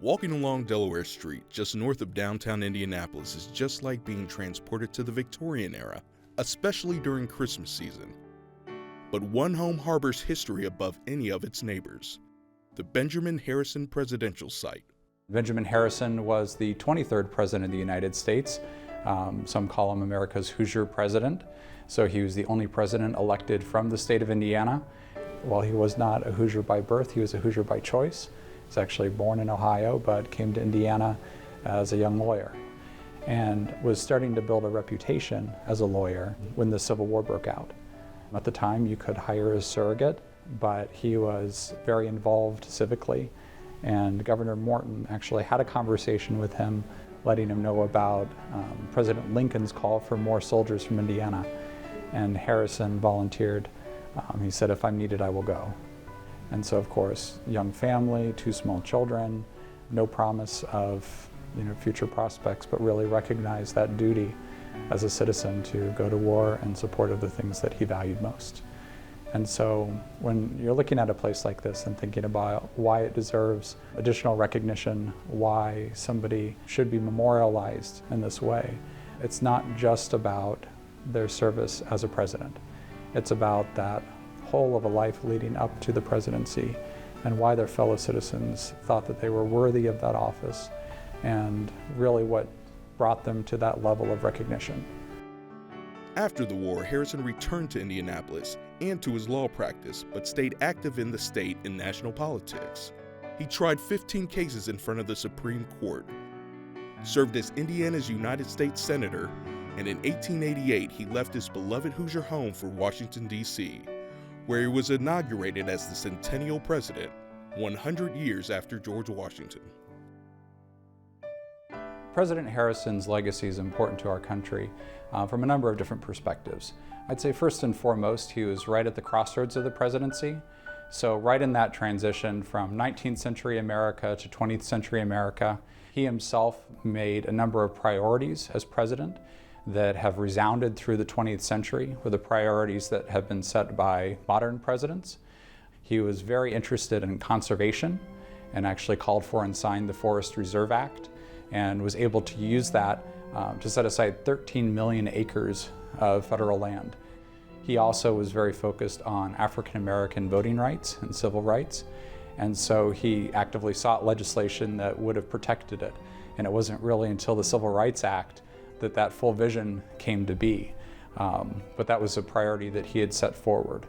Walking along Delaware Street, just north of downtown Indianapolis, is just like being transported to the Victorian era, especially during Christmas season. But one home harbors history above any of its neighbors: the Benjamin Harrison Presidential Site. Benjamin Harrison was the 23rd President of the United States. Some call him America's Hoosier President. So he was the only president elected from the state of Indiana. While he was not a Hoosier by birth, he was a Hoosier by choice. He was actually born in Ohio, but came to Indiana as a young lawyer and was starting to build a reputation as a lawyer when the Civil War broke out. At the time, you could hire a surrogate, but he was very involved civically, and Governor Morton actually had a conversation with him, letting him know about President Lincoln's call for more soldiers from Indiana, and Harrison volunteered. He said, "If I'm needed, I will go." And so, of course, young family, 2 small children, no promise of future prospects, but really recognized that duty as a citizen to go to war in support of the things that he valued most. And so when you're looking at a place like this and thinking about why it deserves additional recognition, why somebody should be memorialized in this way, it's not just about their service as a president. It's about that whole of a life leading up to the presidency and why their fellow citizens thought that they were worthy of that office, and really what brought them to that level of recognition. After the war, Harrison returned to Indianapolis and to his law practice, but stayed active in the state and national politics. He tried 15 cases in front of the Supreme Court, served as Indiana's United States Senator, and in 1888 he left his beloved Hoosier home for Washington, D.C., where he was inaugurated as the Centennial President 100 years after George Washington. President Harrison's legacy is important to our country from a number of different perspectives. I'd say first and foremost, he was right at the crossroads of the presidency. So right in that transition from 19th century America to 20th century America, he himself made a number of priorities as president that have resounded through the 20th century, with the priorities that have been set by modern presidents. He was very interested in conservation and actually called for and signed the Forest Reserve Act, and was able to use that to set aside 13 million acres of federal land. He also was very focused on African American voting rights and civil rights, and so he actively sought legislation that would have protected it. And it wasn't really until the Civil Rights Act that full vision came to be. But that was a priority that he had set forward.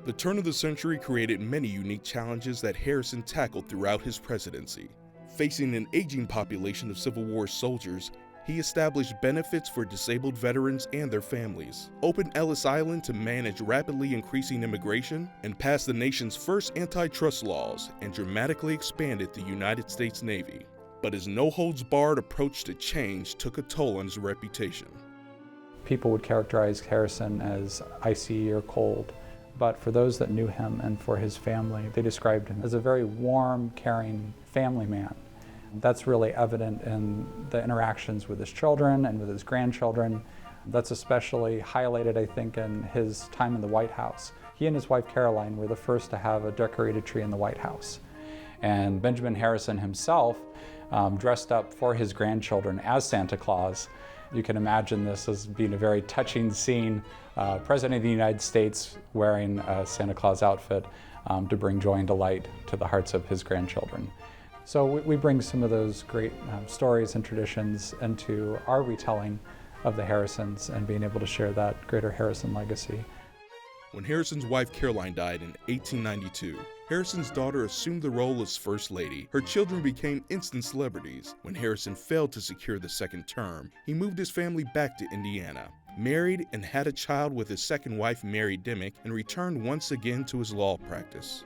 The turn of the century created many unique challenges that Harrison tackled throughout his presidency. Facing an aging population of Civil War soldiers, he established benefits for disabled veterans and their families, opened Ellis Island to manage rapidly increasing immigration, and passed the nation's first antitrust laws, and dramatically expanded the United States Navy. But his no-holds-barred approach to change took a toll on his reputation. People would characterize Harrison as icy or cold, but for those that knew him and for his family, they described him as a very warm, caring family man. That's really evident in the interactions with his children and with his grandchildren. That's especially highlighted, I think, in his time in the White House. He and his wife Caroline were the first to have a decorated tree in the White House. And Benjamin Harrison himself dressed up for his grandchildren as Santa Claus. You can imagine this as being a very touching scene. President of the United States wearing a Santa Claus outfit to bring joy and delight to the hearts of his grandchildren. So we bring some of those great stories and traditions into our retelling of the Harrisons and being able to share that greater Harrison legacy. When Harrison's wife Caroline died in 1892, Harrison's daughter assumed the role as First Lady. Her children became instant celebrities. When Harrison failed to secure the second term, he moved his family back to Indiana, married and had a child with his second wife, Mary Dimmick, and returned once again to his law practice.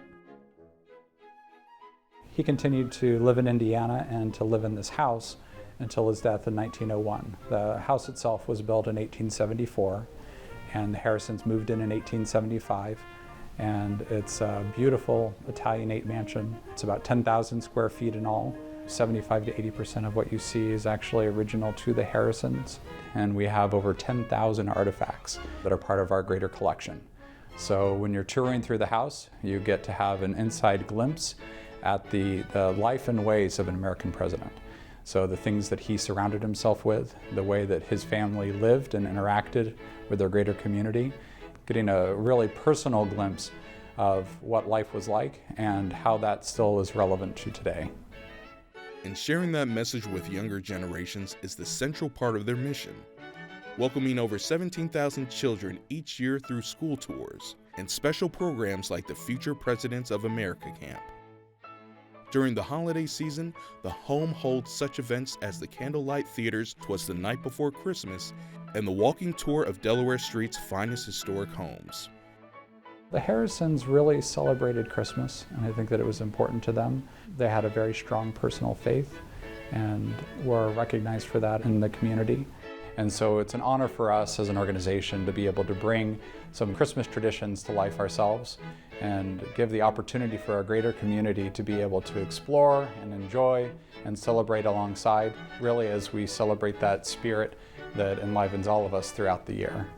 He continued to live in Indiana and to live in this house until his death in 1901. The house itself was built in 1874, and the Harrisons moved in 1875. And it's a beautiful Italianate mansion. It's about 10,000 square feet in all. 75 to 80% of what you see is actually original to the Harrisons. And we have over 10,000 artifacts that are part of our greater collection. So when you're touring through the house, you get to have an inside glimpse at the life and ways of an American president. So the things that he surrounded himself with, the way that his family lived and interacted with their greater community, getting a really personal glimpse of what life was like and how that still is relevant to today. And sharing that message with younger generations is the central part of their mission, welcoming over 17,000 children each year through school tours and special programs like the Future Presidents of America Camp. During the holiday season, the home holds such events as the Candlelight Theater's 'Twas the Night Before Christmas and the walking tour of Delaware Street's finest historic homes. The Harrisons really celebrated Christmas, and I think that it was important to them. They had a very strong personal faith and were recognized for that in the community. And so it's an honor for us as an organization to be able to bring some Christmas traditions to life ourselves and give the opportunity for our greater community to be able to explore and enjoy and celebrate alongside, really as we celebrate that spirit that enlivens all of us throughout the year.